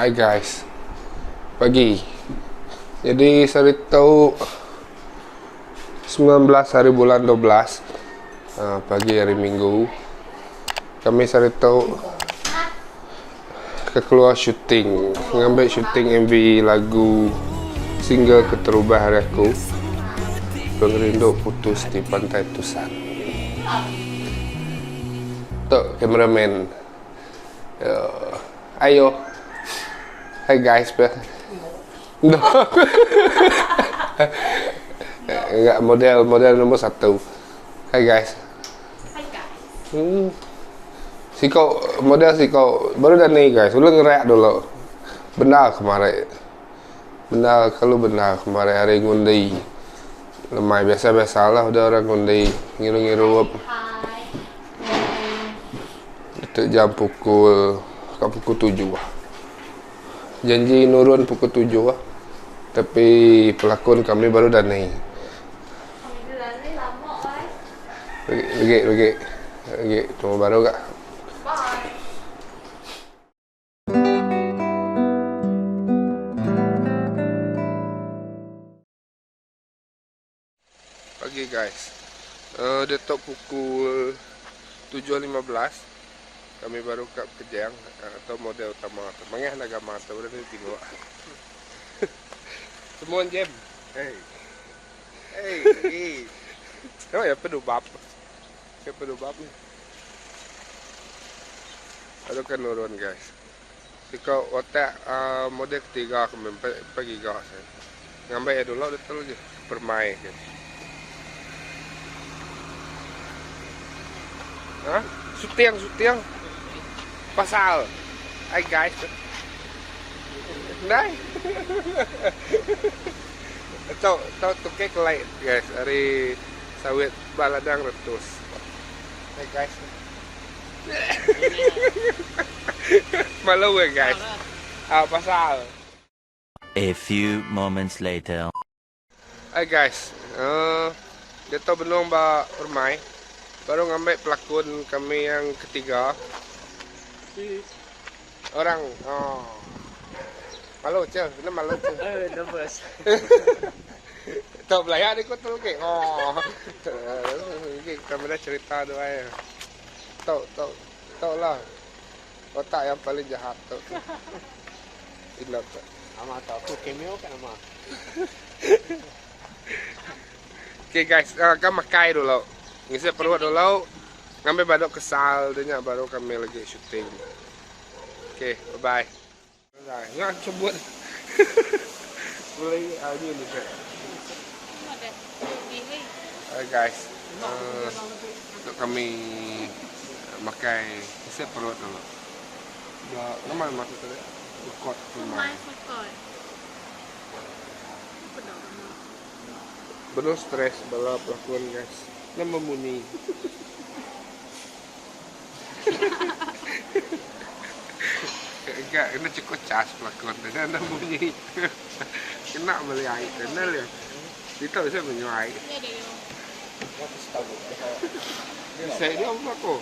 Hai guys, pagi. Jadi hari tahu 19 hari bulan 12, pagi hari Minggu. Kami hari tahu keluar syuting, ngambil syuting MV lagu single Keterubah Hari Aku, Pengerindu Putus di Pantai Tusan. Tok kameramen. Ayo. Hai guys, no. Enggak, model nomor 1. Hai guys. Hai guys. Si kau model si kau baru dah nih guys, lu ngereak dulu. Benar kemarin. Benar kemarin hari ngundi. Lemai biasa-biasalah udah orang ngundi, ngiru-ngiru. Itu jam pukul 7 lah. Janji nurun pukul 7 lah. Tapi pelakon kami baru dah naik. Lagi. Cuma baru gak? Bye. Pagi guys. Detok pukul 7.15. Kami baru ke Kejang atau model utama. Mangeh naga mata udah ni tengok. Semua jam. Hey. Oh ya pedubab. Ya pedubab ni. Ada kan nurun guys. Jika otak model ketiga kami pergi gas. Ngambil ya dulu betul je. Permai kan. Hah? Syuting. Pasal. Hai guys. Đây. Tao tukek light guys. Hari sawit baladang retus. Hai guys. Malu ya guys. Pasal. A few moments later. Hai guys. Dia tahu benung ba permai. Baru ngambil pelakon kami yang ketiga. Orang, malu cel, kena malu cel. Nervous. Tak belajar ni kau tu ke? Kamera cerita tu ay. Tahu lah. Otak yang paling jahat tu. Ingat tak? Ama tahu aku cameo kan ama. Okay guys, kau makai dulu. Ngisi perut dulu. Ngambil badok kesal, dia baru kami lagi syuting. Okay, bye-bye. Nggak sebut. Boleh aja ni kan. Hai guys. Untuk kami makai isi perut dulu. Nama masuk tadi. Ukot rumah. Benar stres bala pelakon guys. Nama muni. Enggak, kena cukup cas pelakon dan anda bunyi. Kena beli air, kenal ya. Kita bisa menyuai. Saya dia apa kok?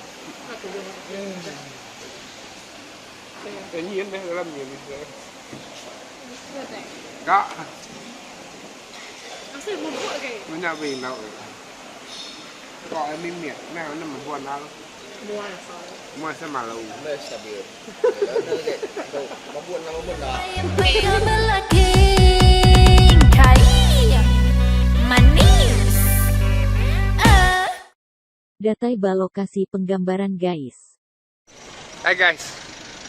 Nyian deh dalam nyian bisa. Enggak. Masih bubuk ke? Punya binau. Kok ini miat, nah ini membuat al. Mua saya malu. Stabil. Mabuan dah. Datai ba lokasi penggambaran guys. Hai guys,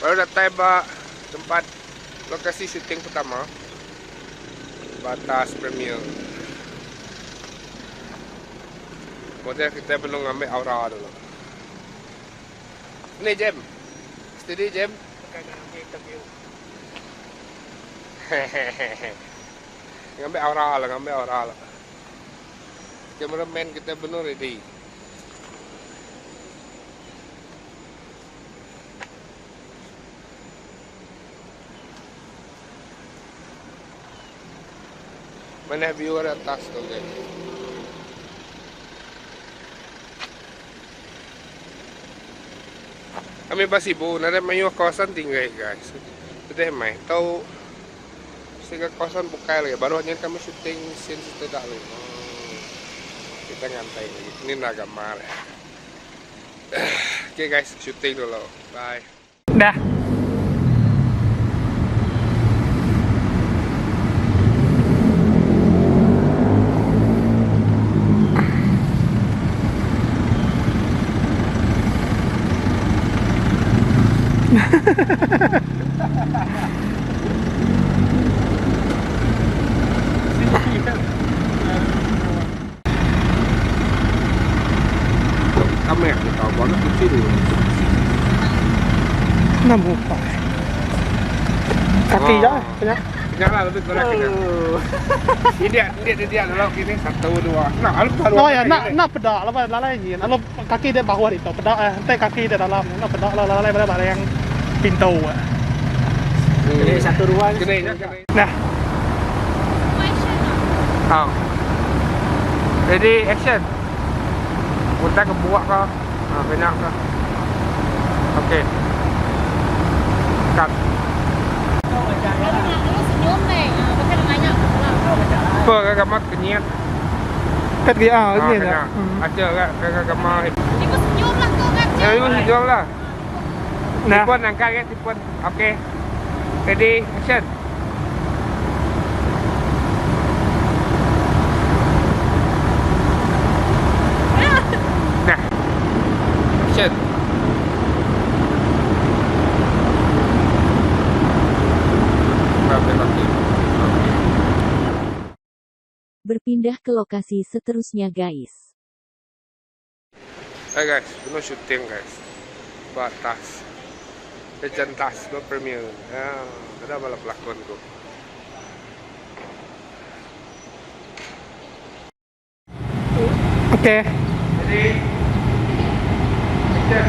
baru datai ba tempat lokasi syuting pertama. Batas Premier. Model kita belum ngambil aura dulu. Ini jam. Steady jam. Ngambil aura lah. Kameraman kita benar ready. Mana viewer atas tu guys. Kami ba Cebu, na may kawasan tinggal guys. Sudah mai tahu sehingga kawasan buka lagi. Baru hanya kami syuting scene tidak lagi. Kita ngantai lagi. Ini Nagamar ya. Oke guys, syuting dulu. Bye. Dah. Kamera kita banget di sini. Nampak. Kaki dah, banyak. Janganlah lebih kurang kita. Ini dia dulu ini 1 2. Nah, lu baru. Oh ya, nak pedak lah, lalai ni. Lalu kaki dia bawah itu, pedak nanti kaki dia dalam. Nak pedak lah, lalai pada yang pintu. Jadi 1 2. Kena. Nah, Oh. Ready, action. Kita kebuak kau. Banyak kau. Okey. Cut. Lu senyum nih, pakai nanya. Apa kakak mak kenyat? kat dia ni Kena. dah. Aja kakak mak. Ini kok senyum lah kau kan. Ya, itu jual lah. Nah, Tipun angkat ya, tipun. Okey. Ready, action. Nah. Action. Berpindah ke lokasi seterusnya guys. Hai guys, penuh syuting guys. Batas. Legendas no premier. Ya, ada balap pelakon tu. okey. Jadi, action.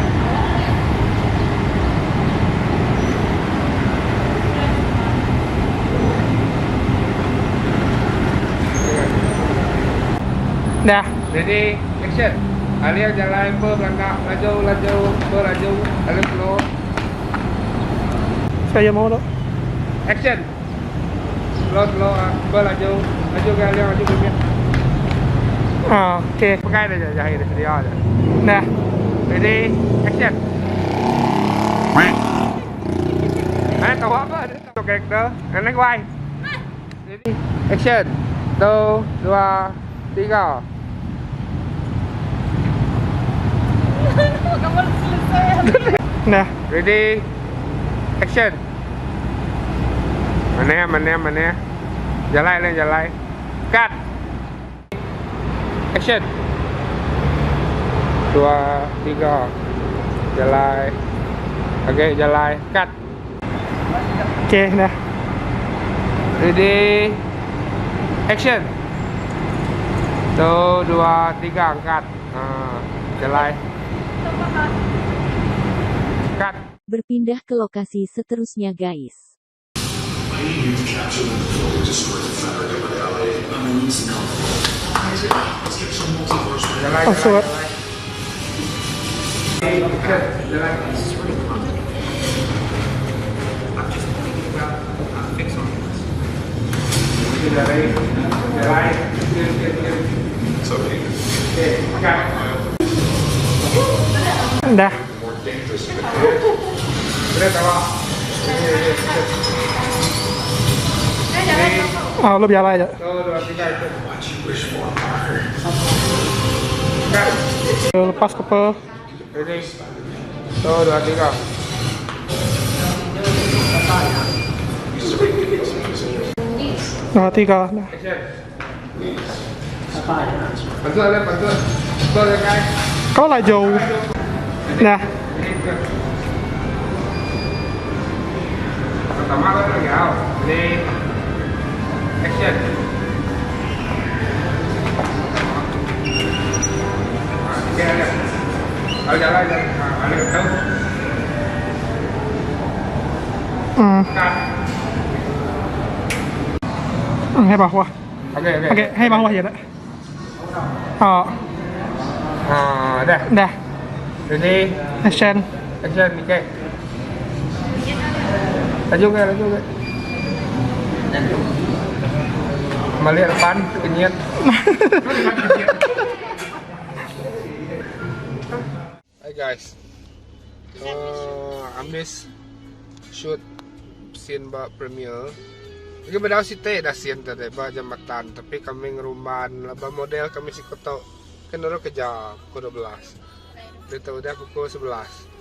Dah. Ready, action. Alia jalan berlangkah, laju, berlaju, alia slow. Saya mau tu. Action. Slow, berlaju, maju ke alia, maju ke dia. Okey. Pakai dah jahit dia aja. Dah. Ready, action. Tahu apa? Tahu karakter. Enak quay. Ready, action. 1 2 3. Kamu selesai. Dah. Ready, action. Mana? Jalan. Cut. Action. 2 3. Jalan. Okey, jalan. Cut. Okey, dah. Ready, action. 1 2 3, angkat. Jalan. Cut. Berpindah ke lokasi seterusnya guys. Jalan. Oh, suat. Jalan. Dah. Oh, lu biar aja. Lepas ke pe. Ready? 1 2 3. Nah, 3. Dah. Bantu. Betul ya guys. Kau lah jauh. Dah. Pertama kan lagi out. Ready? Action. Oke, ada. Kalau jalan. Ada tahu. Cut. Hai bawah. Okey. Okey, hai bawah je dah. Oh, Dah. dah. Ready? Action. Action, okay. Laju ke, laju ke. Melihat depan, kenyat. Hai guys, habis shoot scene bak premier. Lagi berdau si teh dah scene tadi bak jambatan, tapi kami ngeruman, laba model kami si kotok. Kan dulu kejam, pukul 12. Kita udah pukul 11.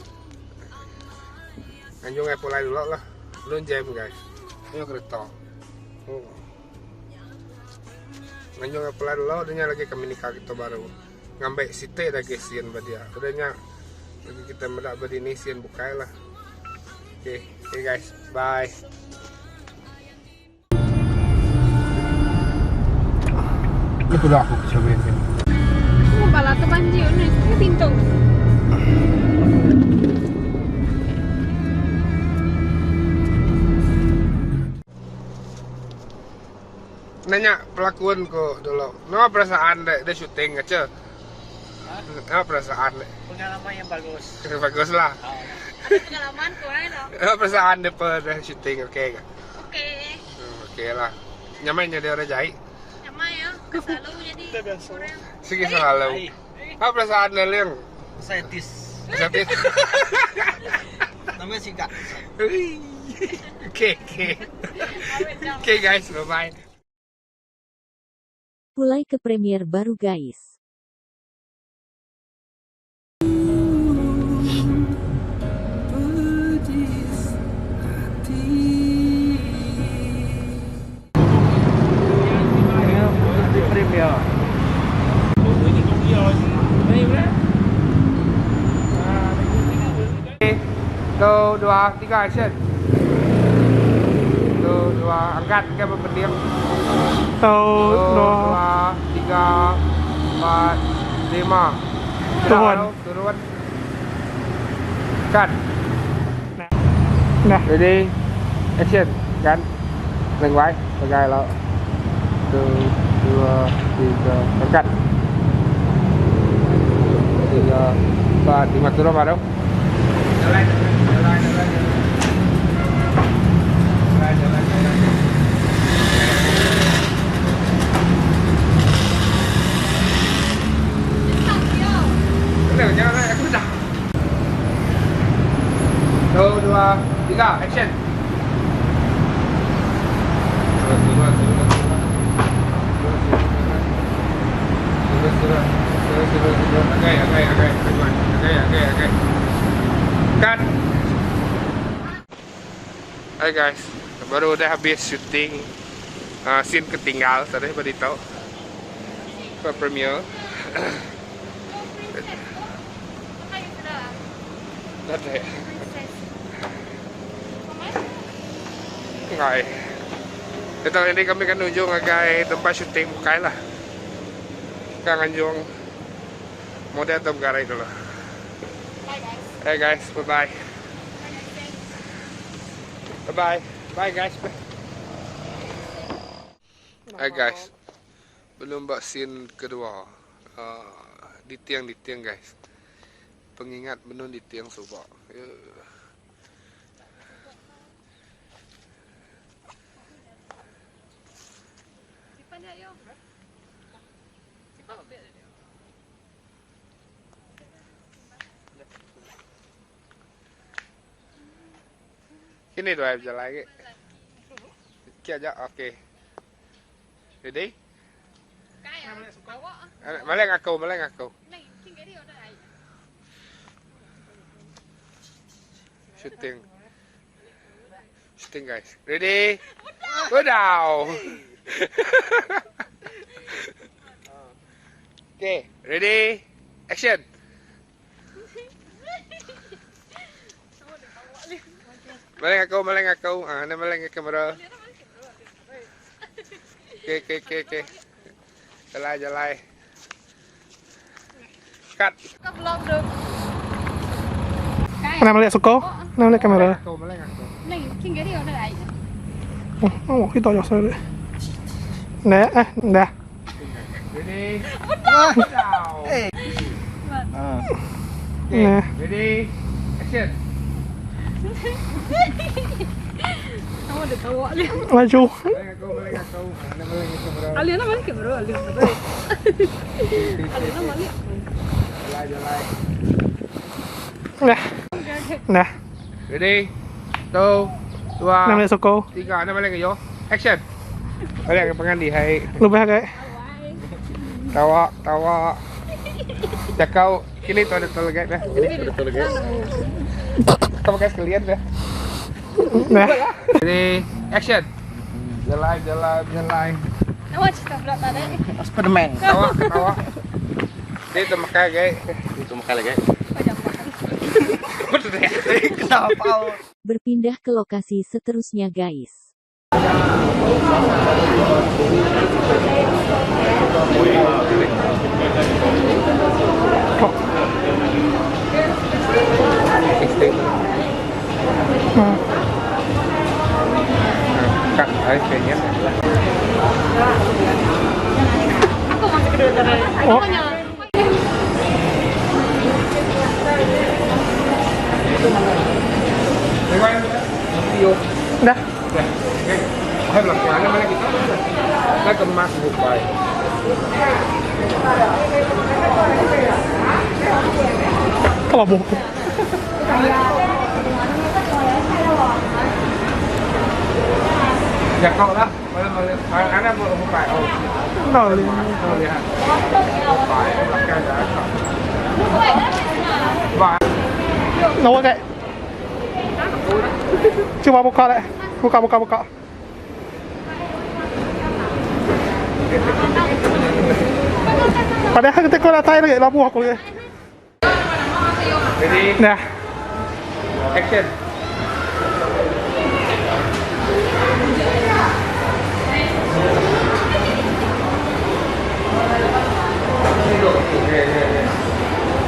Anjung pulai dulu lah, belum jam guys. Ini kereta. Anjung pulai dulu, adanya lagi kami nikah kita baru. Ngambil si teh dah scene badia. Adanya lagi kita mendak berdini scene bukai lah. Oke guys, bye. Ini sudah aku cobain. Bala tu banjir ni, ke pintu. Nanya pelakuan kok dulu. Nama perasaan deh syuting aja. Apa perasaan deh? Pengalaman yang bagus. Bagus lah. Ada pengalaman kau no. Apa perasaan deh pada syuting oke kan? Oke. Oke lah. Nyamannya dia orang jahit. Nyamai ya. Selalu jadi. Dah biasa. Orang. Segi selalu. Apa perasaan dia yang? Saya tis. Sakit. Namanya singkat. Oke. Oke guys, bye. Mulai ke premier baru guys. Di premier. Tuh, 2, 3 action. Tuh, 2 angkat ke berpendiam. Tuh, 2, 3, 4, 5. Turun. Cut. Nah. Ready? Action. Kan. Neng vai. Bagai lo. 1, 2, 3. Angkat. 3, 4, 5 turun baru. Jalan. Jalan, aku dah. 1, 2, 3, action. Okay. Cut. Hai guys, baru udah habis syuting scene ketinggal tadi tadi tahu ke premier. Tadi. Ngai. Kita ini kami kan ujung ngagai tempat syuting bukai lah. Kang anjung model atau garai dulu. Hey guys, bye guys. Hey guys, belum buat scene kedua. Di tiang guys. Pengingat menun di tiang subak. Ini dua aja lagi. Kia aja, oke. Ready? Maleng aku. Shooting guys. Ready? Udah. Oke, ready? Action. Maleng aku. Ini maleng ke kamera. Oke. Jalai. Cut. Vlog được. Mana melihat suko? Mana melihat kamera? Maleng aku. Này, kinh cái điều này. Oh, kita jauh sekali. Nah, dah. Ready? Down. Nah. Ready? Action. ada tawa dia. Maju. Balik aku. Nama lagi itu bro. Aliana balik ya bro, Aliana balik. Jalan. Nah. Ready? 1, 2, Namanya Soko. 3. Nama lagi yo. Action. Balik ke pengen di hai. Lebih kayak. Tawa. Cakau kini tu ada tolegat dah. Ini ada tolegat. Kamu guys kalian dah. Nah. Ready? Action. Jalan. Nama cerita berat tadi. Spiderman. Tawa. Dia tu makan guys. Itu makan lagi. Betul deh. Kenapa? Berpindah ke lokasi seterusnya guys. Cut kayaknya. Aku masih kedua tadi. Aku mau nyala. Video. Dah. Hai belakangnya mana kita? Kita kemas bukai. Kalau buku. Ya kau lah. Mana boleh bukai. Oh. Nah, Kau lihat. Bukai belakang dah. Bah. Nấu kayak. Coba buka deh. Buka. Padahal kita kau datang lagi labu aku lagi. Ready? Nah. Action.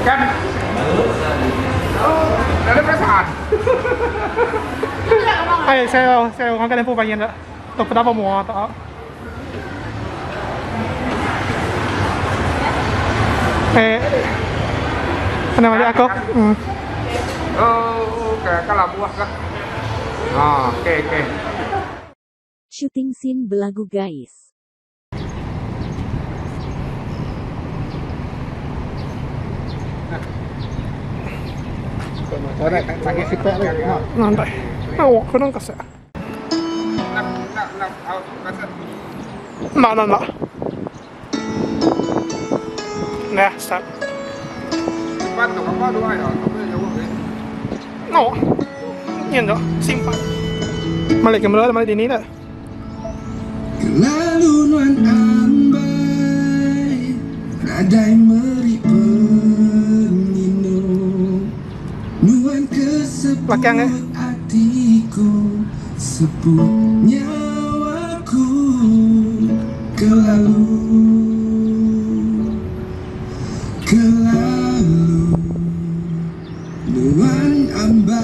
Kan? Ada perasaan. Saya orang kalian pun banyak tak. Tak kenapa mau tak. Nama dia aku. Oh, kalau buah kah? Oke. Shooting scene belagu guys. Pakai sipek lagi. Nanti. Awak kena kasih. Nak, kasar. Nak. Nah, start. Cepat tu, apa dua ya? Kamu jauh ni. No. Yan dah. Simpan. Malik kamera malik di ni dah. Kelaluan ambai radai meri peminum nuan Belakang, keseput hatiku seput nyawaku kelalu nuan ambai.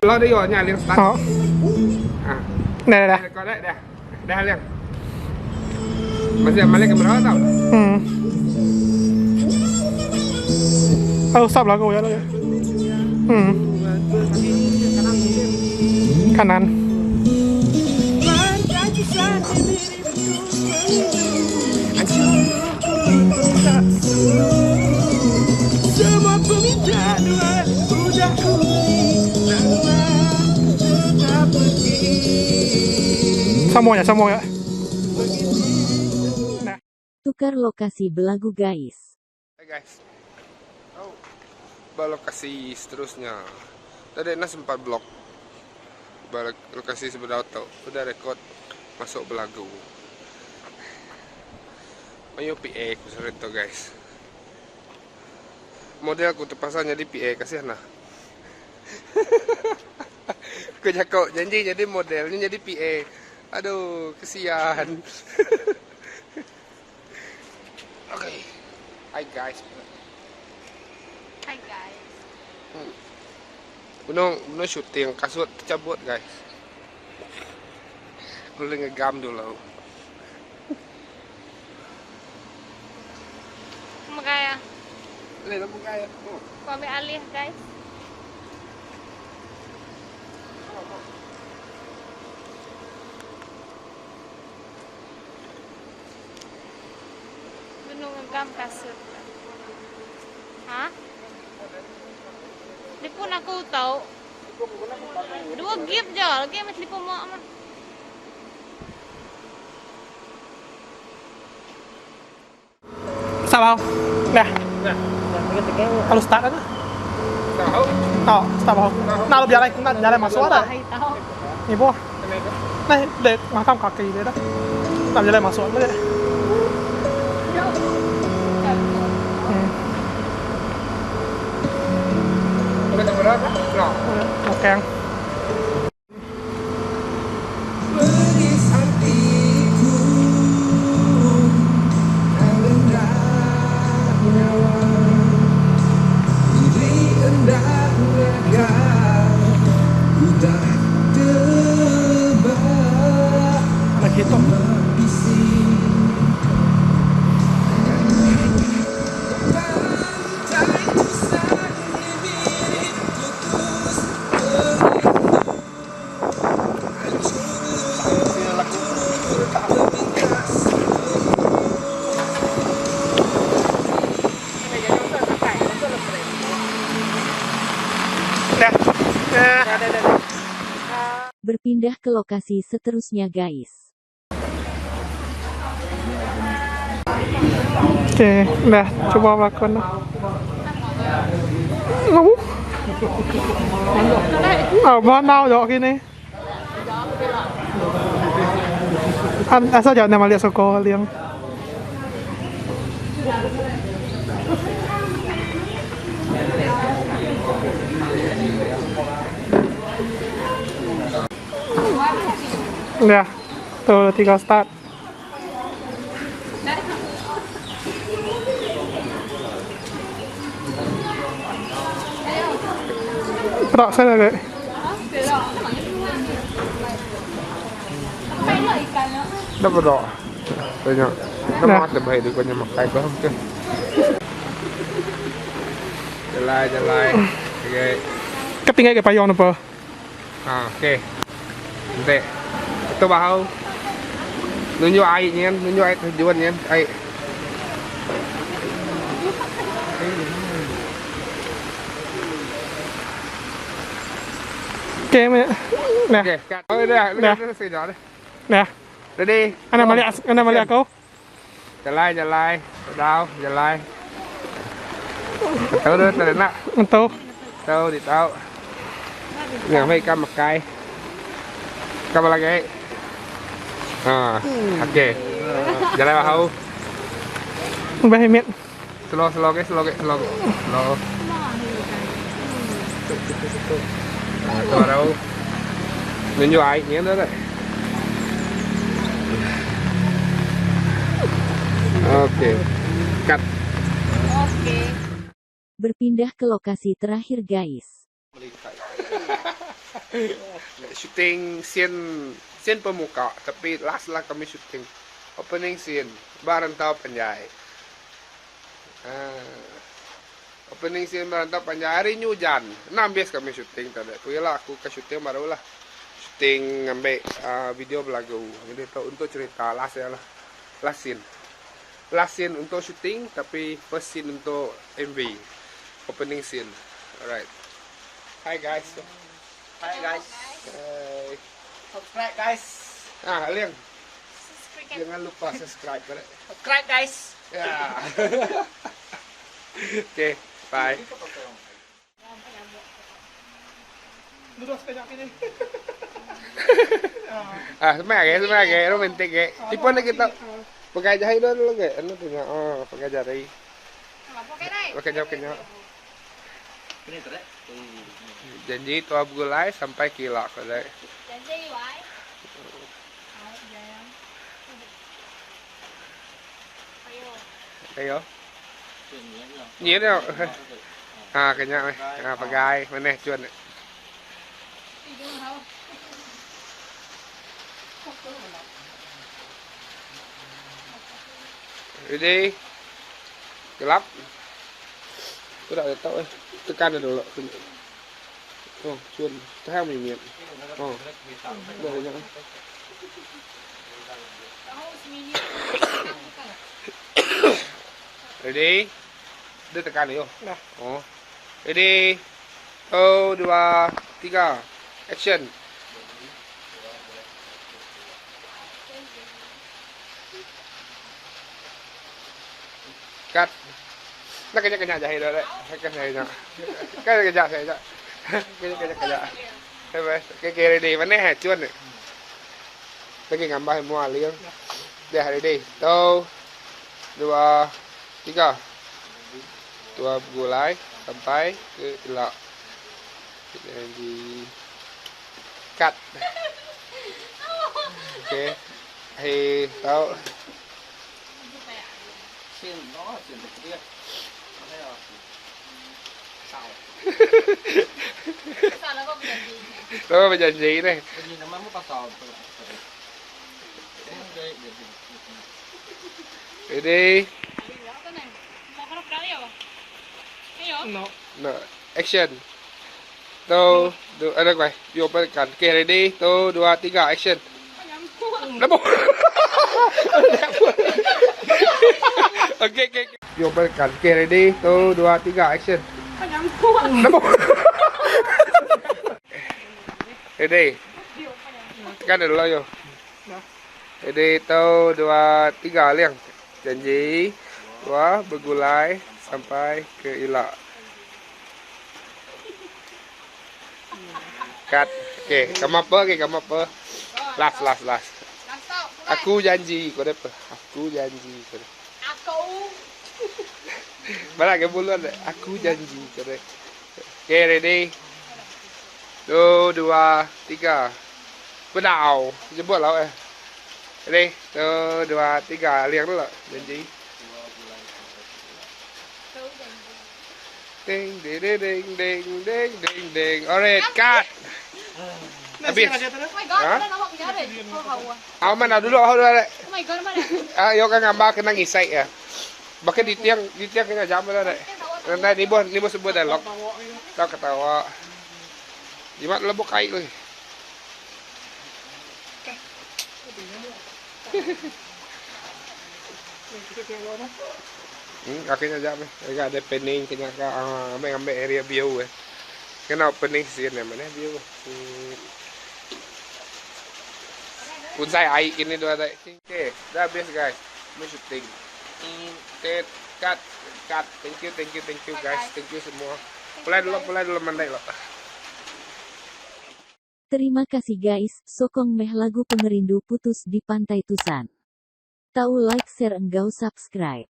Lo đi rồi nhà liền start. Đó. Nè. Có đấy, đây liền. Masih balik ke berapa tau? Stop lah aku ya lagi. Kanan. Semua permintaan udah kuli tetap pergi. Semuanya. Nah. Tukar lokasi belagu guys. Hai guys. Lokasi seterusnya. Tadi Nas 4 blok. Lokasi sebelah tau. Udah rekod masuk belagu. Mayo PA ku serito guys. Model aku terpaksa jadi PA kasihan lah. Aku jakau janji jadi modelnya jadi PA. Aduh, kesian. Oke. Hai guys. Hai guys. Benar syuting kasut tercabut guys. Boleh ngegam dulu. Makanya Lihat lampu kaya. Oh. Aku ambil alih guys. Menunggang kasut. Hah? Lipun aku tahu. 2 gip je, lagi mas lipun mak mah. Start bao. Nè. Kalau start aja. Tahu? Oh, start bao. Nah, lo jalan masuk ada. Tahu. Nih, boh. Nah, dek makam kaki dia dah. Nah, jalan masuk aja. Udah berapa? No. Oke. Menangis hatiku Rendah nyawa Diri hendak mereka Ku tak tebak Ada gitu. Menghabisi Pantai tusah ini putus Berpindah ke lokasi seterusnya guys. Oke, dah coba lakukan. Kamu? Bahan nào dọ gini. Asal jangan nama lihat soko liang. Ya, tuh tinggal start. Perak saya guys. Dah berdoa. Banyak. Nama ada baik di kau nyamak kayak kau mungkin. Jalan. Okay. Ketinggalan ke payung apa? Okay. Nanti. Itu bahu. Nunjuk airnya, nunjuk air tujuannya, air. Oke, nah, Okay, oh dah, Dah. selesai dah. nah, Ready? anda melihat kau? Jalan, đau, jalan. Tahu dah, tak nak. Untuk Tahu, di tahu. Yang baik kan makai. Kamu lagi? Oke. Jalan bahu. Bahimit. Slow ke. Slow. Tuh đâu. Nunjuk airnya dah deh. Oke. Cut. Oke. Berpindah ke lokasi terakhir guys. Syuting scene pemuka, tapi last lah kami syuting opening scene Barantau Panjai. Opening scene Barantau Panjai hari ini hujan. 6 kami syuting tadi. Lah aku ke syuting baru lah. Syuting ngambil video belagu. Jadi untuk cerita last ya lah. Last scene untuk syuting, tapi first scene untuk MV. Opening scene. Alright. Hi guys. Hai guys. Hai. Subscribe guys. Liang. Jangan lupa subscribe. Subscribe guys. Ya. Oke, bye. Duduk sekejap ini. Semangat, romantis ke. Tipu na kita. Pakai jahit dulu ke. Ano tu nga? Pakai jari. Pakai jawab. Janji tu abgulai sampai kilak kadai. Janji wai. Ayo. Nhiệt đâu. Cái nhạc này. Pakai. Mana cuan. Ready? Gelap. Tôi đã tao ấy. Tôi can được rồi. Oh, chuồn. Theo mình miệng. Oh. Đây nhá. Ready? Dia tekan ni. Dah. Oh. Ready? 1, 2, 3. Action. Cut. Nó kanya jahe dah dek. Kanya. Kanya jahe dah. Kanya. Cái ready vấn đề hạt chuôn này. Cái gambar semua liang. Dah ready. 1, 2, 3. Tua gulai sampai ke elok. Jadi cut. Okey. Hai tahu. Xiên nó xiên được kia. Thấy không? Sao? Sao nó có bị gì? Đó bây giờ gì đây? Cái gì nó mất bao sò. Ready? Cái này. Mau có cái gì không? Cái gì? No. No. Action. Tuh, ada gue. Dioperkan. Oke, ready? 1, 2, 3, action. Nemu. Oke. Dioperkan. Oke, ready? 1, 2, 3, action. Nemu. Ready? Kan dulu yo. Ready? 1, 2, 3, liang. Janji. 2, bergulai sampai ke elok. Cut. Oke, kamu apa? Last. Aku janji, kau apa? Aku janji, kau. Aku. Mana ke bulan? Aku janji, kau. Oke, ready? 2, 2, 3. Bedau. Jemput lah eh. Ready? 1, 2, 3. Liang dulu. Janji. Ding. Alright, cut. Habis. Nasi aja tu. Oh my god, Hah? nó học nhớ rồi. Hầu à. Ao mana dulu, ao dulu. Oh my god, mana? Ayo kan gambar kena ngisai ya. Bahkan di tiang kena jam ada dek. Nah, ni bos sebut dialog. Tau ketawa. Di mat lebok kai lagi. Akhirnya jam eh. Agak ada pening kena ka ambil area view eh. Kena pening sini mana view. Pun saya air ini dua dek. Oke, dah habis guys. Mau syuting. Cut. Thank you guys. Thank you semua. Mulai dulu mandai loh. Terima kasih guys, sokong meh lagu pengerindu putus di Pantai Tusan. Tahu like, share, enggau subscribe.